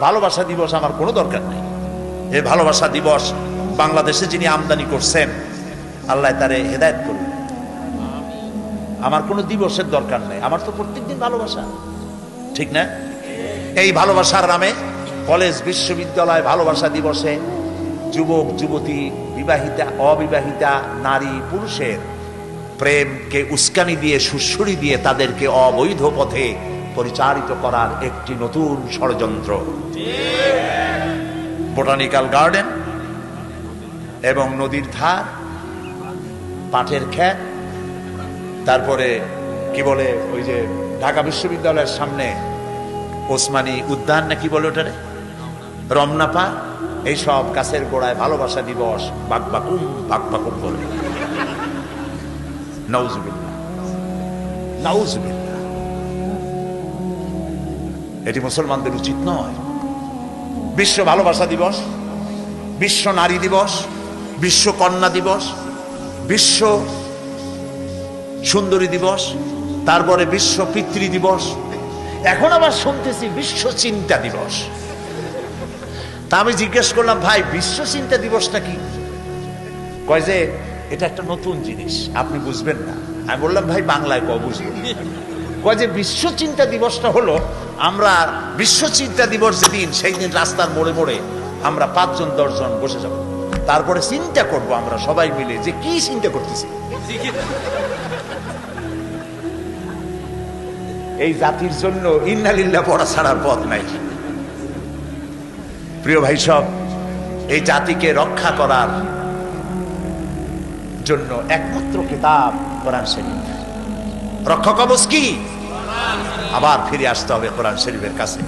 ভালোবাসা দিবস আমার কোনো দরকার নেই। এই ভালোবাসা দিবস বাংলাদেশে যিনি আমদানি করছেন আল্লাহ তারে হেদায়েত করুন। আমার কোনো দিবসের দরকার নেই, আমার তো প্রত্যেকদিন ভালোবাসা, ঠিক না? এই ভালোবাসার নামে কলেজ বিশ্ববিদ্যালয় ভালোবাসা দিবসে যুবক যুবতী, বিবাহিতা অবিবাহিতা, নারী পুরুষের প্রেমকে উস্কানি দিয়ে, সুড়সুড়ি দিয়ে তাদেরকে অবৈধ পথে পরিচালিত করার একটি নতুন ষড়যন্ত্র। বোটানিক্যাল গার্ডেন এবং নদীর ধার, পাটের ক্ষেত, তারপরে কি বলে ওই যে ঢাকা বিশ্ববিদ্যালয়ের সামনে ওসমানী উদ্যান না কি বলে ওটারে, রমনা পার্ক, এইসব গাছের গোড়ায় ভালোবাসা দিবস বাকবাকুম বাকবাকুম বলে। নাউজুবিল্লাহ, নাউজুবিল্লাহ। এটি মুসলমানদের উচিত নয়। বিশ্ব ভালোবাসা দিবস, বিশ্ব নারী দিবস, বিশ্ব কন্যা দিবস, বিশ্ব সুন্দরী দিবস, তারপরে বিশ্ব পিতৃ দিবস, এখন আবার শুনতেছি বিশ্ব চিন্তা দিবস। তা আমি জিজ্ঞেস করলাম, ভাই বিশ্ব চিন্তা দিবসটা কি? কয় যে এটা একটা নতুন জিনিস, আপনি বুঝবেন না। আমি বললাম, ভাই বাংলায় বুঝবেন। কয় যে বিশ্ব চিন্তা দিবসটা হলো, আমরা বিশ্ব চিন্তা দিবস যেদিন, সেই দিন রাস্তার মোড়ে মোড়ে আমরা 5 জন 10 জন বসে যাব, তারপরে চিন্তা করব আমরা সবাই মিলে যে কি চিন্তা করতেছি। এই জাতির জন্য ইন্নালিল্লাহ পড়া ছাড়ার পথ নাই। প্রিয় ভাই সব, এই জাতিকে রক্ষা করার জন্য একমাত্র কিতাব কোরআন শরীফ। রক্ষা কবচ কি? আবার ফিরে আসতে হবে কোরআন শরীফের কাছে।